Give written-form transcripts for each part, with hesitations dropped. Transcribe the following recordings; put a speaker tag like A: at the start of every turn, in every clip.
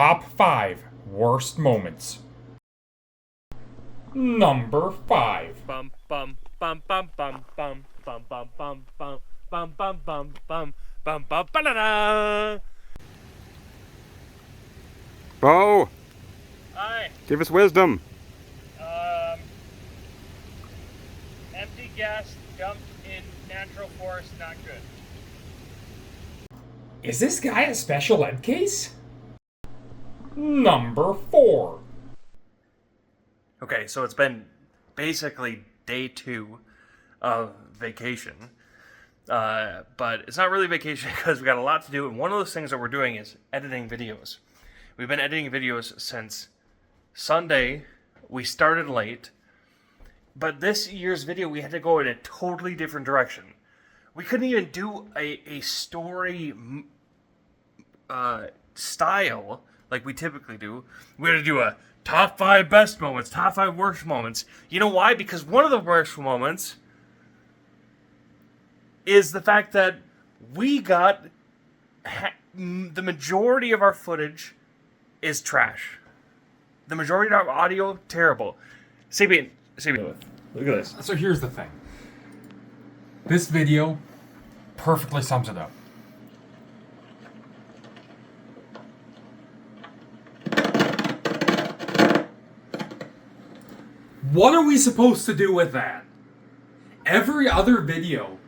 A: top 5 worst moments. Number 5.
B: Bum bum bum bum bum bum bum bum bum bum bum bum bum bum bum bum ba-da-da.
C: Bo,
B: Hi.
C: give us wisdom.
B: Empty gas dumped in natural forest, not good.
A: Is this guy a special ed case? Number 4.
B: Okay, so it's been basically day 2 of vacation. But it's not really vacation because we got a lot to do, and one of those things that we're doing is editing videos. We've been editing videos since Sunday. We started late, but this year's video we had to go in a totally different direction. We couldn't even do a story style like we typically do. We had to do a top 5 best moments, top 5 worst moments. You know why? Because one of the worst moments is the fact that we got the majority of our footage is trash. The majority of our audio, terrible. CB, look at this.
A: So here's the thing. This video perfectly sums it up. What are we supposed to do with that? Every other video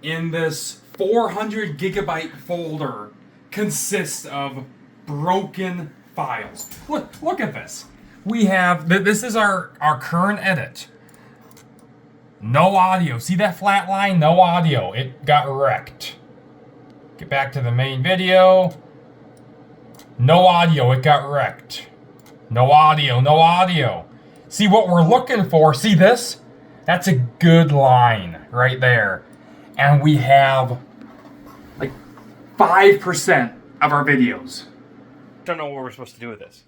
A: in this 400 gigabyte folder consists of broken files. Look at this. We have, this is our current edit. No audio. See that flat line? No audio. It got wrecked. Get back to the main video. No audio. It got wrecked. No audio. No audio. See what we're looking for? See this? That's a good line right there. And we have like 5% of our videos.
B: Don't know what we're supposed to do with this.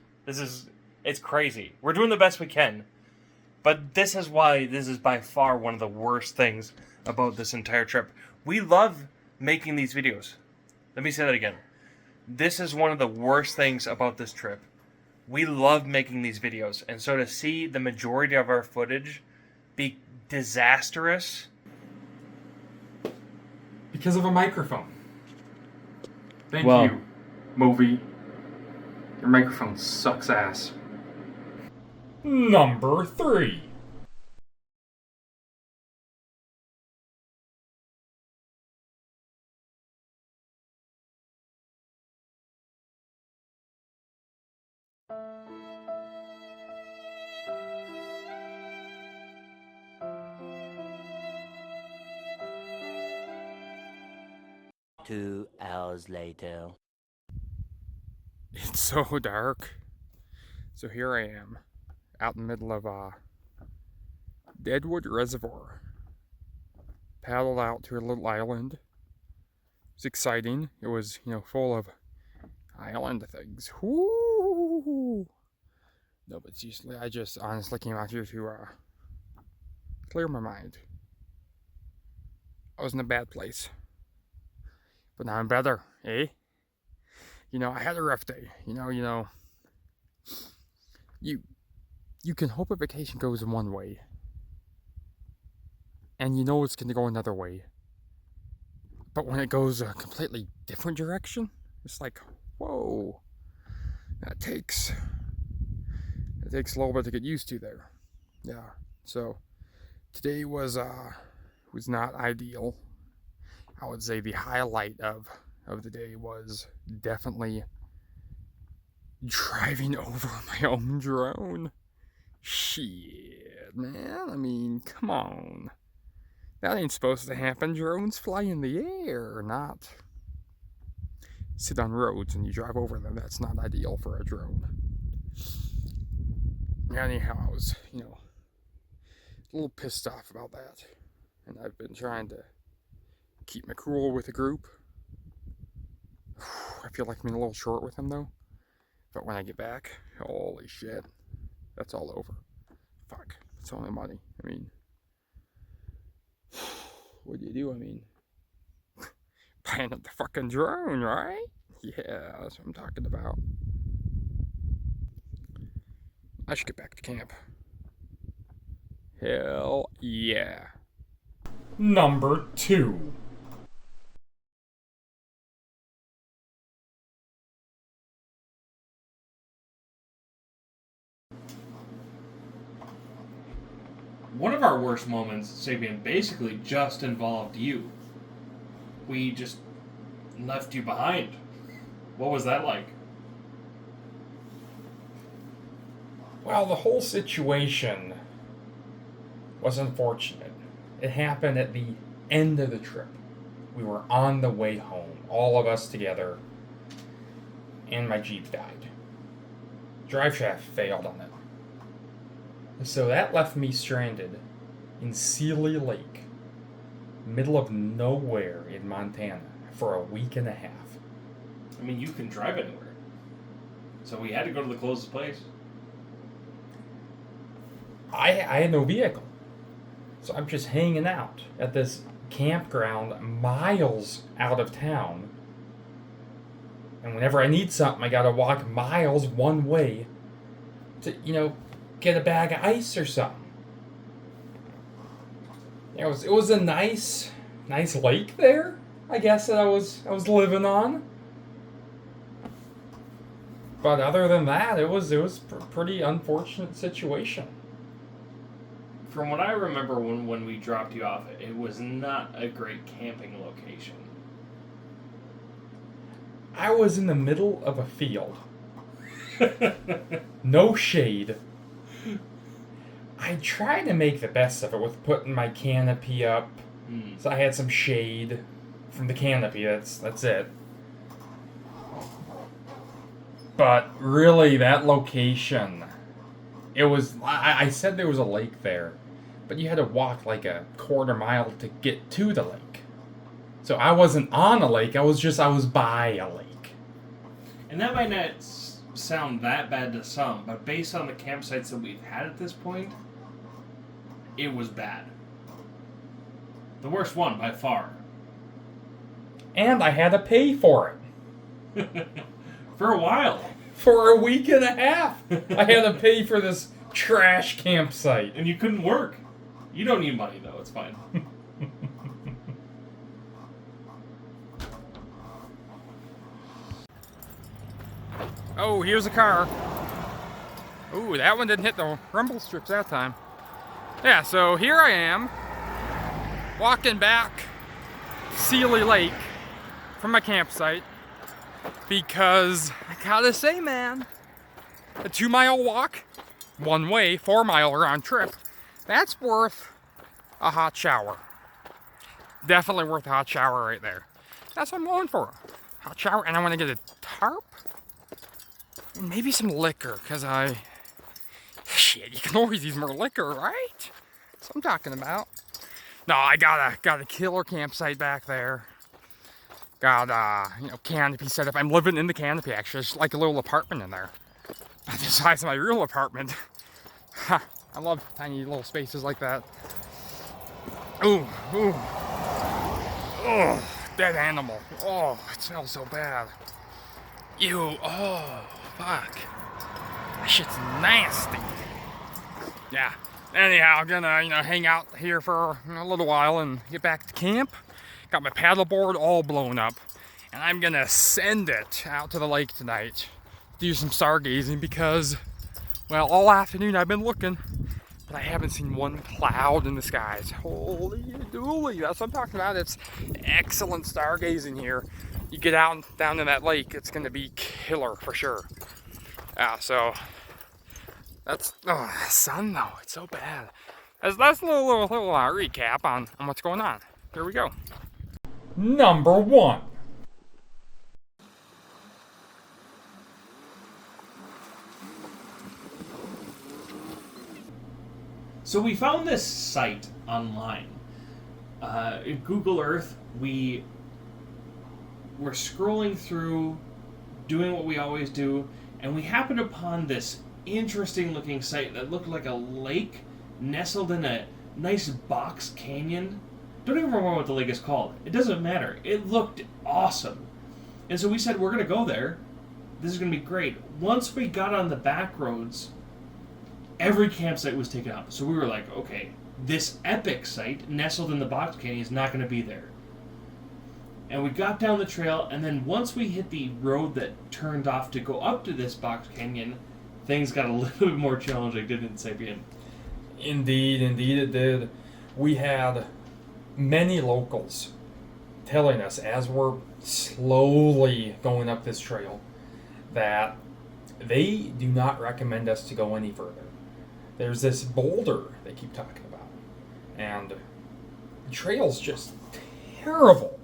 B: It's crazy. We're doing the best we can. But this is why this is by far one of the worst things about this entire trip. We love making these videos. Let me say that again. This is one of the worst things about this trip. We love making these videos. And so to see the majority of our footage be disastrous.
A: Because of a microphone. Thank you, movie. Your microphone sucks ass. Number 3.
D: Two hours later.
C: It's so dark. So here I am, out in the middle of Deadwood Reservoir. Paddled out to a little island. It was exciting. It was, full of island things. Whoo! No, but seriously, I just honestly came out here to clear my mind. I was in a bad place. But now I'm better, eh? I had a rough day. You can hope a vacation goes one way. And it's going to go another way. But when it goes a completely different direction, it's like, whoa. It takes a little bit to get used to there. Yeah. So today was not ideal. I would say the highlight of the day was definitely driving over my own drone. Shit, man. I mean, come on. That ain't supposed to happen. Drones fly in the air, not sit on roads and you drive over them. That's not ideal for a drone. Anyhow, I was, a little pissed off about that. And I've been trying to keep my cool with the group. I feel like I'm a little short with them though. But when I get back, holy shit, that's all over. Fuck, it's only money. I mean, what do? Buying up the fucking drone, right? Yeah, that's what I'm talking about. I should get back to camp. Hell yeah.
A: Number 2.
B: One of our worst moments, Sabian, basically just involved you. We just left you behind. What was that like?
A: Well, the whole situation was unfortunate. It happened at the end of the trip. We were on the way home, all of us together, and my Jeep died. Drive shaft failed on it. So that left me stranded in Sealy Lake, middle of nowhere in Montana, for a week and a half.
B: I mean, you can drive anywhere. So we had to go to the closest place.
A: I had no vehicle. So I'm just hanging out at this campground miles out of town. And whenever I need something, I gotta walk miles one way to, get a bag of ice or something. It was a nice lake there, I guess, that I was living on. But other than that, it was a pretty unfortunate situation.
B: From what I remember when we dropped you off, it was not a great camping location.
A: I was in the middle of a field. No shade. I tried to make the best of it with putting my canopy up. So I had some shade from the canopy. That's it. But really, that location, it was... I said there was a lake there, but you had to walk like a quarter mile to get to the lake. So I wasn't on a lake, I was by a lake.
B: And that might not sound that bad to some, but based on the campsites that we've had at this point, it was bad. The worst one by far.
A: And I had to pay for it.
B: For a while.
A: For a week and a half. I had to pay for this trash campsite.
B: And you couldn't work. You don't need money, though. It's fine.
C: Oh, here's a car. Ooh, that one didn't hit the rumble strips that time. Yeah, so here I am, walking back Sealy Lake from my campsite, because I gotta say, man, a 2-mile walk, one way, 4-mile round trip, that's worth a hot shower. Definitely worth a hot shower right there. That's what I'm going for. Hot shower, and I want to get a tarp. Maybe some liquor, because shit, you can always use more liquor, right? That's what I'm talking about. No, I got a killer campsite back there. Got canopy set up. I'm living in the canopy, actually. It's like a little apartment in there. About the size of my real apartment. I love tiny little spaces like that. Ooh. Oh, dead animal. Oh, it smells so bad. Ew, oh, fuck. That shit's nasty. Yeah. Anyhow, I'm gonna, hang out here for a little while and get back to camp. Got my paddleboard all blown up. And I'm gonna send it out to the lake tonight. Do some stargazing because, well, all afternoon I've been looking, but I haven't seen one cloud in the skies. Holy dooly, that's what I'm talking about. It's excellent stargazing here. You get out down in that lake, it's gonna be killer for sure. Yeah, so that's the sun though, it's so bad. That's a little recap on what's going on. Here we go.
A: Number 1.
B: So we found this site online. In Google Earth, we were scrolling through, doing what we always do, and we happened upon this interesting looking site that looked like a lake nestled in a nice box canyon. Don't even remember what the lake is called. It doesn't matter. It looked awesome. And so we said, we're going to go there. This is going to be great. Once we got on the back roads, every campsite was taken out. So we were like, okay, this epic site nestled in the box canyon is not going to be there. And we got down the trail, and then once we hit the road that turned off to go up to this box canyon, things got a little bit more challenging, didn't it, Sapien?
C: Indeed it did. We had many locals telling us as we're slowly going up this trail that they do not recommend us to go any further. There's this boulder they keep talking about, and the trail's just terrible.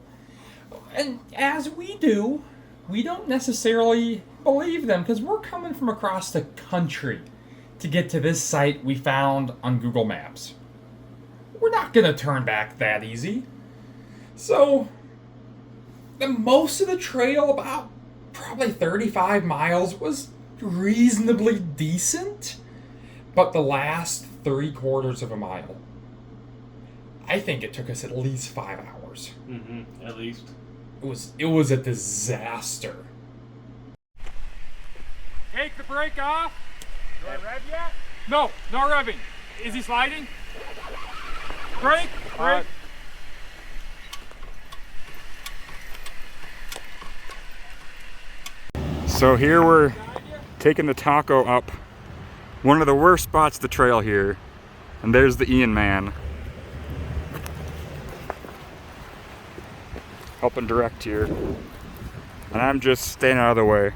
C: And as we do, we don't necessarily believe them because we're coming from across the country to get to this site we found on Google Maps. We're not going to turn back that easy. So, the most of the trail, about probably 35 miles, was reasonably decent. But the last 3/4 of a mile, I think it took us at least 5 hours.
B: Mm-hmm, at least.
C: It was a disaster.
A: Take the brake off. Do I rev yet? No revving. Is he sliding? Brake.
C: So here we're taking the taco up one of the worst spots of the trail here. And there's the Ian man. Helping direct here. And I'm just staying out of the way.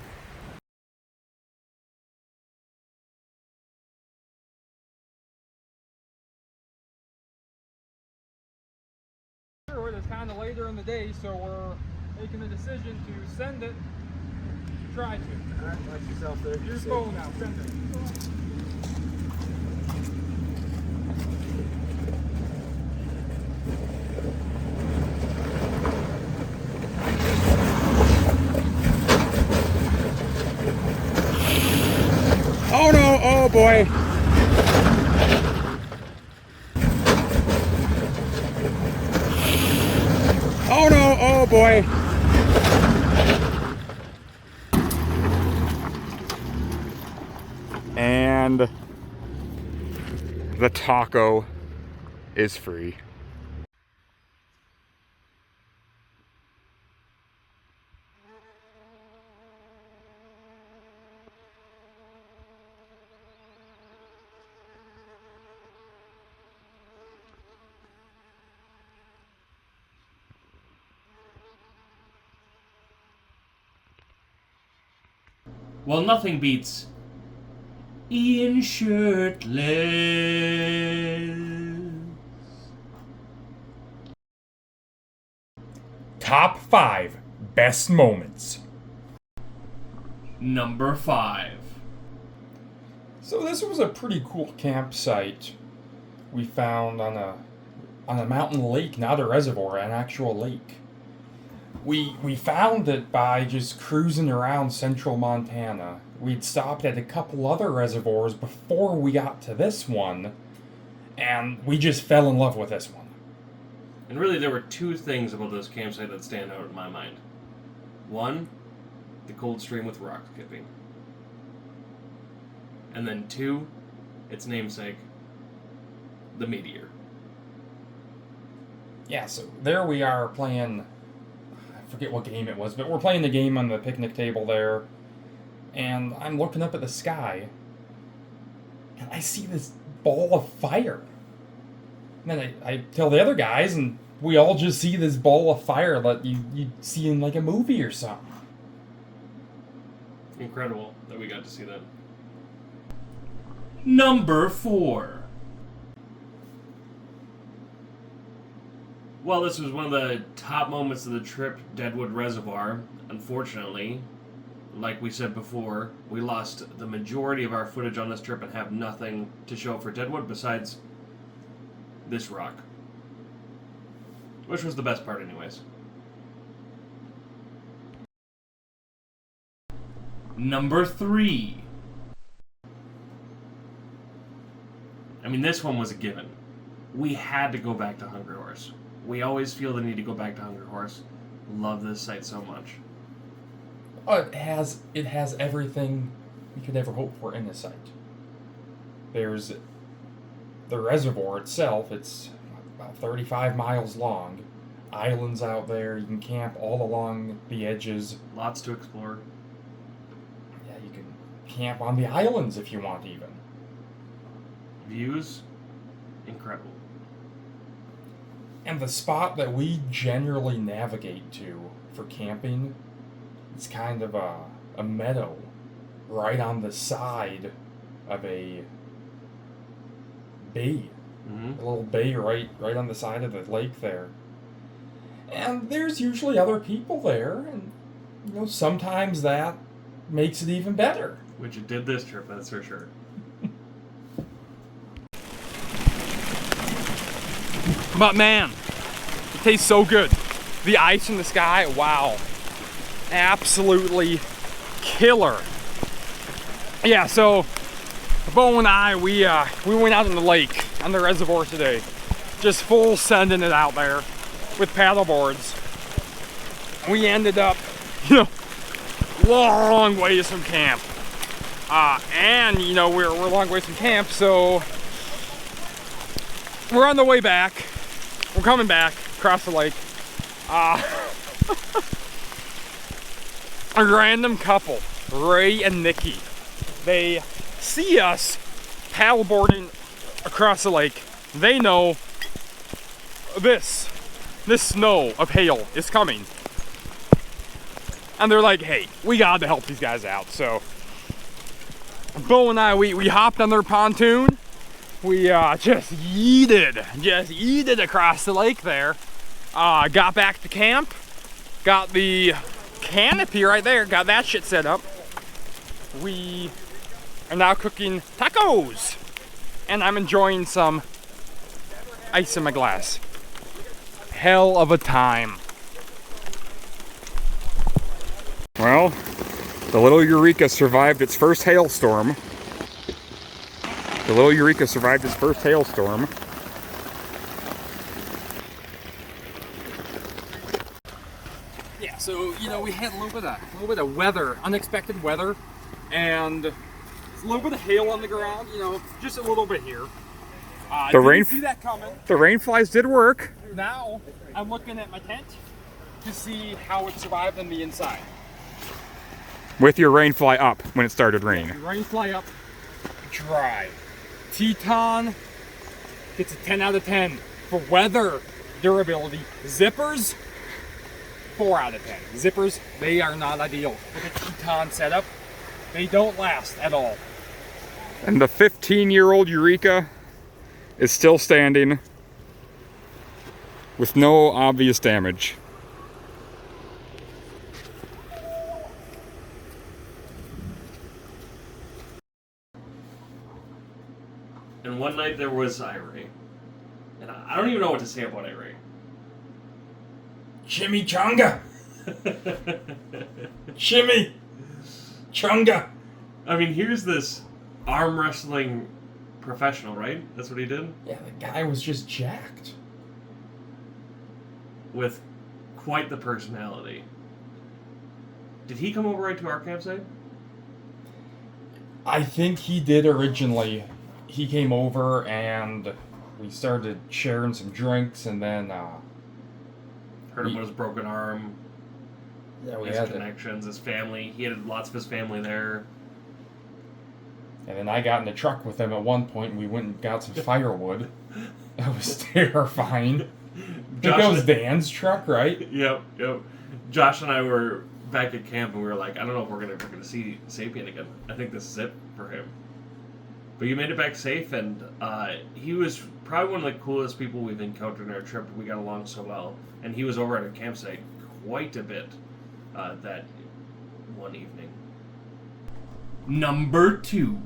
C: It's kind of later in the day, so we're making the decision to send it. Try to. Alright, watch yourself there. Your phone now, send it. Oh no, oh boy. Oh no, oh boy. And the taco is free.
B: Well, nothing beats Ian shirtless.
C: Top 5 best moments.
B: Number 5.
C: So this was a pretty cool campsite we found on a mountain lake, not a reservoir, an actual lake. We found it by just cruising around central Montana. We'd stopped at a couple other reservoirs before we got to this one, and we just fell in love with this one.
B: And really, there were two things about this campsite that stand out in my mind. One, the cold stream with rock skipping. And then two, its namesake, the meteor.
C: Yeah, so there we are playing, I forget what game it was, but we're playing the game on the picnic table there, and I'm looking up at the sky, and I see this ball of fire. And then I tell the other guys, and we all just see this ball of fire that you see in like a movie or something.
B: Incredible that we got to see that. Number 4. Well, this was one of the top moments of the trip, Deadwood Reservoir. Unfortunately, like we said before, we lost the majority of our footage on this trip and have nothing to show for Deadwood besides this rock. Which was the best part anyways. Number 3. I mean, this one was a given. We had to go back to Hungry Horse. We always feel the need to go back to Hungry Horse. Love this site so much.
C: Oh, it has everything you could ever hope for in a site. There's the reservoir itself. It's about 35 miles long. Islands out there. You can camp all along the edges.
B: Lots to explore.
C: Yeah, you can camp on the islands if you want, even.
B: Views, incredible.
C: And the spot that we generally navigate to for camping is kind of a meadow right on the side of a bay.
B: Mm-hmm.
C: A little bay right on the side of the lake there. And there's usually other people there, and sometimes that makes it even better.
B: Which it did this trip, that's for sure.
C: But man, it tastes so good. The ice in the sky, wow. Absolutely killer. Yeah, so Bo and I, we went out in the lake on the reservoir today. Just full sending it out there with paddle boards. We ended up, long ways from camp. And we're a long ways from camp, so we're on the way back. We're coming back across the lake. A random couple, Ray and Nikki, they see us paddleboarding across the lake. They know this snow of hail is coming. And they're like, hey, we gotta help these guys out. So Bo and I, we hopped on their pontoon. We just yeeted across the lake there. Got back to camp. Got the canopy right there. Got that shit set up. We are now cooking tacos. And I'm enjoying some ice in my glass. Hell of a time. Well, the little Eureka survived its first hailstorm. The little Eureka survived its first hailstorm. Yeah, so we had a little bit of weather, unexpected weather, and a little bit of hail on the ground. Just a little bit here. Didn't see that coming. The rain flies did work. Now I'm looking at my tent to see how it survived on the inside. With your rain fly up when it started raining. Yeah, rain fly up, dry. Teton gets a 10 out of 10 for weather durability. Zippers, 4 out of 10. Zippers, they are not ideal. With a Teton setup, they don't last at all. And the 15-year-old Eureka is still standing with no obvious damage.
B: And one night there was Iray. And I don't even know what to say about Iray.
C: Chimichanga! Shimmy! Chunga!
B: I mean, here's this arm wrestling professional, right? That's what he did?
C: Yeah, the guy was just jacked.
B: With quite the personality. Did he come over right to our campsite?
C: I think he did originally. He came over and we started sharing some drinks, and then
B: heard about his broken arm,
C: we
B: his
C: had
B: connections, his family. He had lots of his family there.
C: And then I got in the truck with him at one point, and we went and got some firewood. That was terrifying. I think that was Dan's truck, right?
B: Yep. Josh and I were back at camp, and we were like, I don't know if we're gonna see Sapien again. I think this is it for him. But you made it back safe, and he was probably one of the coolest people we've encountered on our trip. We got along so well. And he was over at our campsite quite a bit that one evening. Number 2.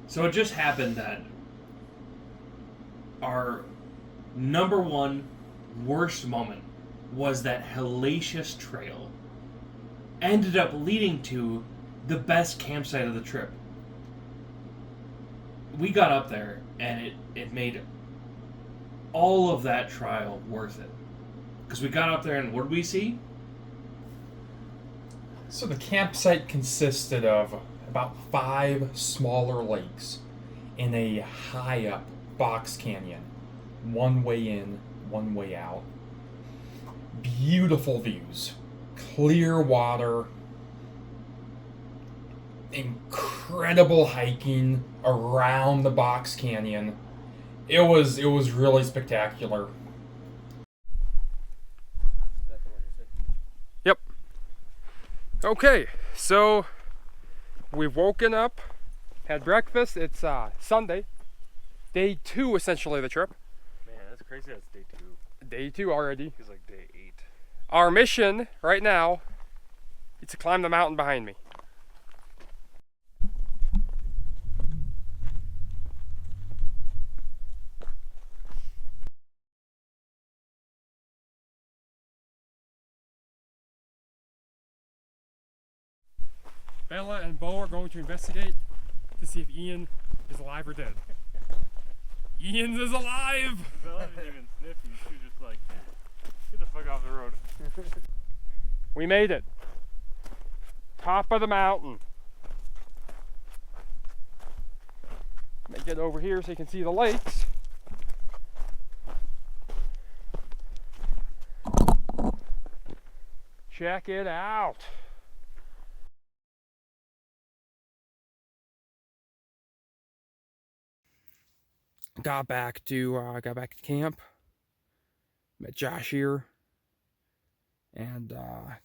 B: So it just happened that our number 1 worst moment was that hellacious trail ended up leading to the best campsite of the trip. We got up there and it made all of that trial worth it. Because we got up there and what did we see?
A: So the campsite consisted of about 5 smaller lakes in a high up box canyon. One way in, one way out. Beautiful views. Clear water. Incredible hiking around the box canyon. It was really spectacular.
C: Yep. Okay, so we've woken up, had breakfast. It's Sunday, day 2 essentially of the trip.
B: Man, that's crazy. That's day 2.
C: Day 2 already.
B: It's like day 8.
C: Our mission right now is to climb the mountain behind me. Bella and Bo are going to investigate to see if Ian is alive or dead. Ian is alive!
B: Bella didn't even sniff you. She was just like, get the fuck off the road.
C: We made it. Top of the mountain. Let me get over here so you can see the lakes. Check it out. Got back to camp. Met Josh here, and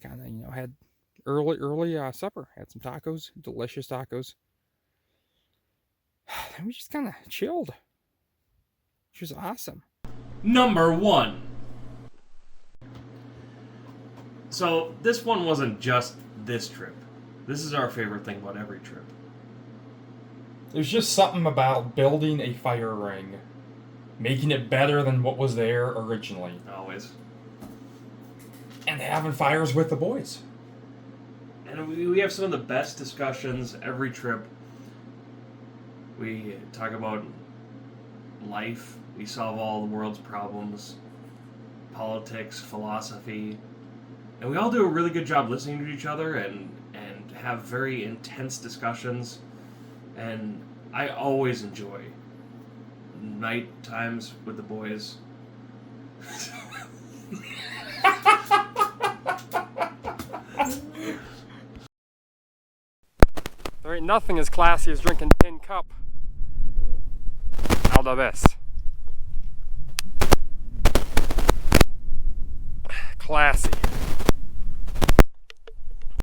C: kind of had early supper. Had some tacos, delicious tacos. And we just kind of chilled, which was awesome.
B: Number 1. So this one wasn't just this trip. This is our favorite thing about every trip.
A: There's just something about building a fire ring, making it better than what was there originally,
B: Always.
A: and having fires with the boys.
B: And we have some of the best discussions every trip. We talk about life. We solve all the world's problems. Politics, philosophy. And we all do a really good job listening to each other and have very intense discussions. And I always enjoy night times with the boys.
C: There ain't nothing as classy as drinking tin cup out of this. Classy.